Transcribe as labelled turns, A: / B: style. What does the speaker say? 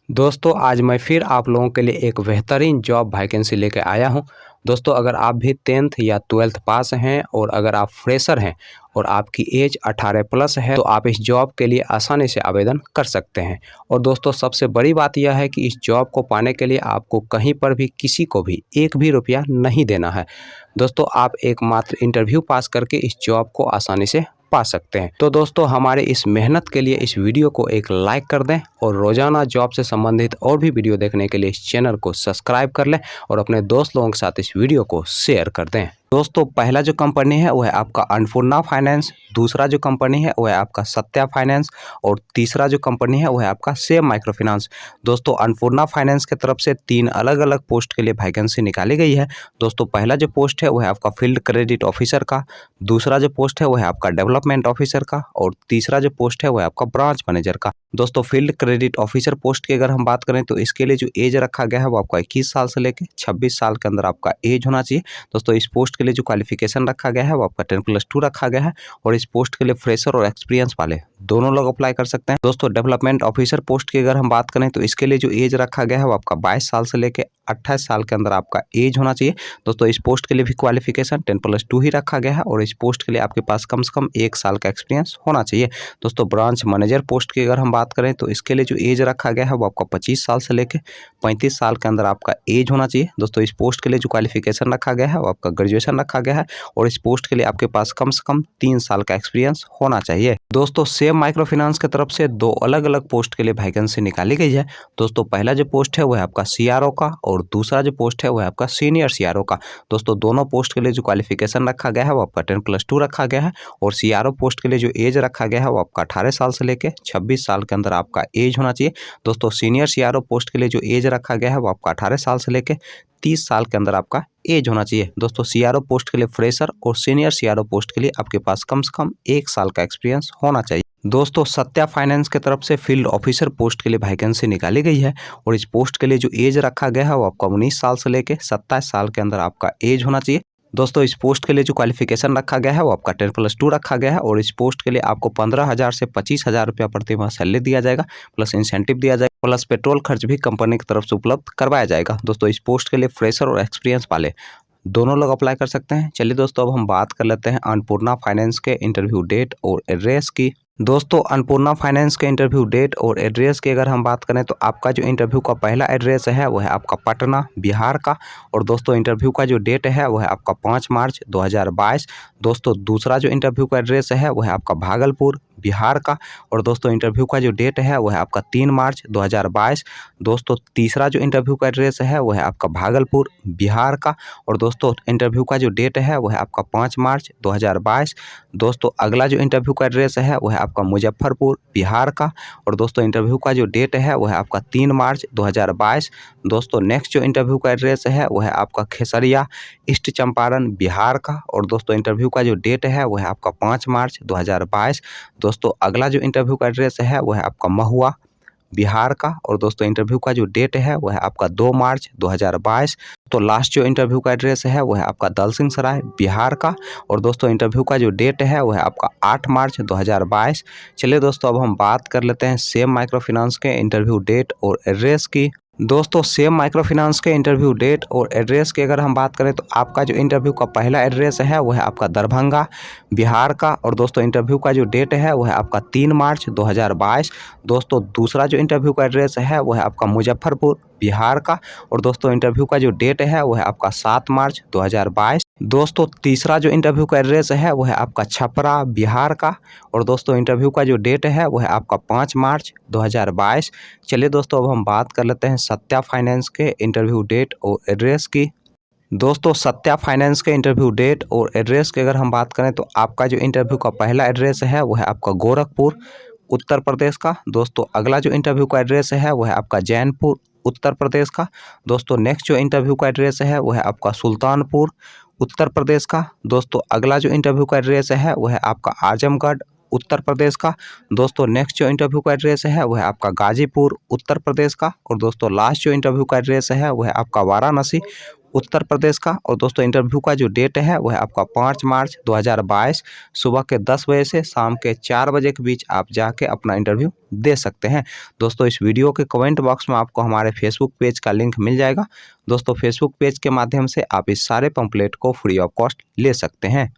A: दोस्तों आज मैं फिर आप लोगों के लिए एक बेहतरीन जॉब वैकेंसी लेकर आया हूं। दोस्तों अगर आप भी 10th या 12th पास हैं और अगर आप फ्रेशर हैं और आपकी एज 18 प्लस है तो आप इस जॉब के लिए आसानी से आवेदन कर सकते हैं। और दोस्तों सबसे बड़ी बात यह है कि इस जॉब को पाने के लिए आपको कहीं पर भी किसी को भी एक भी रुपया नहीं देना है। दोस्तों आप एकमात्र इंटरव्यू पास करके इस जॉब को आसानी से पा सकते हैं। तो दोस्तों हमारे इस मेहनत के लिए इस वीडियो को एक लाइक कर दें और रोजाना जॉब से संबंधित और भी वीडियो देखने के लिए इस चैनल को सब्सक्राइब कर लें और अपने दोस्त लोगों के साथ इस वीडियो को शेयर कर दें। दोस्तों पहला जो कंपनी है वो है आपका अन्नपूर्णा फाइनेंस, दूसरा जो कंपनी है वो है आपका सत्या फाइनेंस और तीसरा जो कंपनी है वो है आपका सेम माइक्रो फाइनेंस। दोस्तों अन्नपूर्णा फाइनेंस की तरफ से 3 अलग अलग पोस्ट के लिए वैकेंसी निकाली गई है। दोस्तों पहला जो पोस्ट है वो है आपका फील्ड क्रेडिट ऑफिसर का, दूसरा जो पोस्ट है वो है आपका डेवलपमेंट ऑफिसर का और तीसरा जो पोस्ट है वो है आपका ब्रांच मैनेजर का। दोस्तों फील्ड क्रेडिट ऑफिसर पोस्ट की अगर हम बात करें तो इसके लिए जो एज रखा गया है वो आपका 21 साल से लेकर 26 साल के अंदर आपका एज होना चाहिए। दोस्तों इस पोस्ट के लिए जो क्वालिफिकेशन रखा गया है वो आपका 10+2 रखा गया है और इस पोस्ट के लिए फ्रेशर और एक्सपीरियंस वाले दोनों लोग अप्लाई कर सकते हैं। दोस्तों डेवलपमेंट ऑफिसर पोस्ट की अगर हम बात करें तो इसके लिए जो एज रखा गया है वो आपका 22 साल से लेकर 28 साल के अंदर आपका एज होना चाहिए। दोस्तों इस पोस्ट के लिए भी क्वालिफिकेशन 10+2 ही रखा गया है और इस पोस्ट के लिए आपके पास कम से कम 1 साल का एक्सपीरियंस होना चाहिए। दोस्तों ब्रांच मैनेजर पोस्ट की अगर हम बात करें तो इसके लिए जो एज रखा गया है वो आपका 25 साल से लेकर 35 साल के अंदर आपका एज होना चाहिए। दोस्तों इस पोस्ट के लिए जो क्वालिफिकेशन रखा गया है वो आपका ग्रेजुएशन रखा गया है और इस पोस्ट के लिए आपके पास कम से कम 3 साल का एक्सपीरियंस होना चाहिए। दोस्तों सेम माइक्रो फाइनेंस की तरफ से 2 अलग अलग पोस्ट के लिए वैकेंसी निकाली गई है। दोस्तों पहला जो पोस्ट है वो है आपका सीआरओ का और दूसरा जो पोस्ट है वो है आपका सीनियर सीआरओ का। दोस्तों दोनों पोस्ट के लिए जो क्वालिफिकेशन रखा गया है वो आपका 10+2 रखा गया है और सीआरओ पोस्ट के लिए जो एज रखा गया है वो आपका 18 साल से लेकर 26 साल के अंदर आपका एज होना चाहिए। दोस्तों सीनियर सीआरओ पोस्ट के लिए जो एज रखा गया है वो आपका 18 साल से लेकर 30 साल के अंदर आपका एज होना चाहिए। दोस्तों सीआरओ पोस्ट के लिए फ्रेशर और सीनियर सीआरओ पोस्ट के लिए आपके पास कम से कम 1 साल का एक्सपीरियंस होना चाहिए। दोस्तों सत्या फाइनेंस की तरफ से फील्ड ऑफिसर पोस्ट के लिए वैकेंसी निकाली गई है और इस पोस्ट के लिए जो एज रखा गया है वो आपका 19 साल से लेकर 27 साल के अंदर आपका एज होना चाहिए। दोस्तों इस पोस्ट के लिए जो क्वालिफिकेशन रखा गया है वो आपका 10+2 रखा गया है और इस पोस्ट के लिए आपको 15,000 से 25,000 रुपया प्रति माह सैलरी दिया जाएगा, प्लस इंसेंटिव दिया जाएगा, प्लस पेट्रोल खर्च भी कंपनी की तरफ से उपलब्ध करवाया जाएगा। दोस्तों इस पोस्ट के लिए फ्रेशर और एक्सपीरियंस वाले दोनों लोग अप्लाई कर सकते हैं। चलिए दोस्तों अब हम बात कर लेते हैं अन्नपूर्णा फाइनेंस के इंटरव्यू डेट और एड्रेस की। दोस्तों अन्नपूर्णा फाइनेंस के इंटरव्यू डेट और एड्रेस की अगर हम बात करें तो आपका जो इंटरव्यू का पहला एड्रेस है वो है आपका पटना बिहार का और दोस्तों इंटरव्यू का जो डेट है वो है आपका 5 मार्च 2022। दोस्तों दूसरा जो इंटरव्यू का एड्रेस है वो है आपका भागलपुर बिहार का और दोस्तों इंटरव्यू का जो डेट है वो है आपका 3 मार्च 2022। दोस्तों तीसरा जो इंटरव्यू का एड्रेस है वो है आपका भागलपुर बिहार का और दोस्तों इंटरव्यू का जो डेट है वो है आपका 5 मार्च 2022। दोस्तों अगला जो इंटरव्यू का एड्रेस है वो है आपका मुजफ्फरपुर बिहार का और दोस्तों इंटरव्यू का जो डेट है वो है आपका 3 मार्च 2022। दोस्तों नेक्स्ट जो इंटरव्यू का एड्रेस है वो है आपका खेसरिया ईस्ट चंपारण बिहार का और दोस्तों इंटरव्यू का जो डेट है वो है आपका 5 मार्च 2022। दोस्तों अगला जो इंटरव्यू का एड्रेस है वो है आपका महुआ बिहार का और दोस्तों इंटरव्यू का जो डेट है वो है आपका 2 मार्च 2022। तो लास्ट जो इंटरव्यू का एड्रेस है वो है आपका दलसिंह सराय बिहार का और दोस्तों इंटरव्यू का जो डेट है वो है आपका 8 मार्च 2022। चलिए दोस्तों अब हम बात कर लेते हैं सेम माइक्रो फाइनेंस के इंटरव्यू डेट और एड्रेस की। दोस्तों सेम माइक्रो फाइनेंस के इंटरव्यू डेट और एड्रेस की अगर हम बात करें तो आपका जो इंटरव्यू का पहला एड्रेस है वो है आपका दरभंगा बिहार का और दोस्तों इंटरव्यू का जो डेट है वो है आपका 3 मार्च 2022। दोस्तों दूसरा जो इंटरव्यू का एड्रेस है वो है आपका मुजफ्फरपुर बिहार का और दोस्तों इंटरव्यू का जो डेट है वो है आपका 7 मार्च 2022। दोस्तों तीसरा जो इंटरव्यू का एड्रेस है वो है आपका छपरा बिहार का और दोस्तों इंटरव्यू का जो डेट है वो है आपका 5 मार्च 2022। चलिए दोस्तों अब हम बात कर लेते हैं सत्या फाइनेंस के इंटरव्यू डेट और एड्रेस की। दोस्तों सत्या फाइनेंस के इंटरव्यू डेट और एड्रेस की अगर हम बात करें तो आपका जो इंटरव्यू का पहला एड्रेस है वो है आपका गोरखपुर उत्तर प्रदेश का। दोस्तों अगला जो इंटरव्यू का एड्रेस है वो है आपका जैनपुर उत्तर प्रदेश का। दोस्तों नेक्स्ट जो इंटरव्यू का एड्रेस है वो है आपका सुल्तानपुर उत्तर प्रदेश का। दोस्तों अगला जो इंटरव्यू का एड्रेस है वो है आपका आजमगढ़ उत्तर प्रदेश का। दोस्तों नेक्स्ट जो इंटरव्यू का एड्रेस है वो है आपका गाजीपुर उत्तर प्रदेश का और दोस्तों लास्ट जो इंटरव्यू का एड्रेस है वो है आपका वाराणसी उत्तर प्रदेश का। और दोस्तों इंटरव्यू का जो डेट है वह आपका 5 मार्च 2022 सुबह के 10 बजे से शाम के 4 बजे के बीच आप जाके अपना इंटरव्यू दे सकते हैं। दोस्तों इस वीडियो के कमेंट बॉक्स में आपको हमारे फेसबुक पेज का लिंक मिल जाएगा। दोस्तों फेसबुक पेज के माध्यम से आप इस सारे पंपलेट को फ्री ऑफ कॉस्ट ले सकते हैं।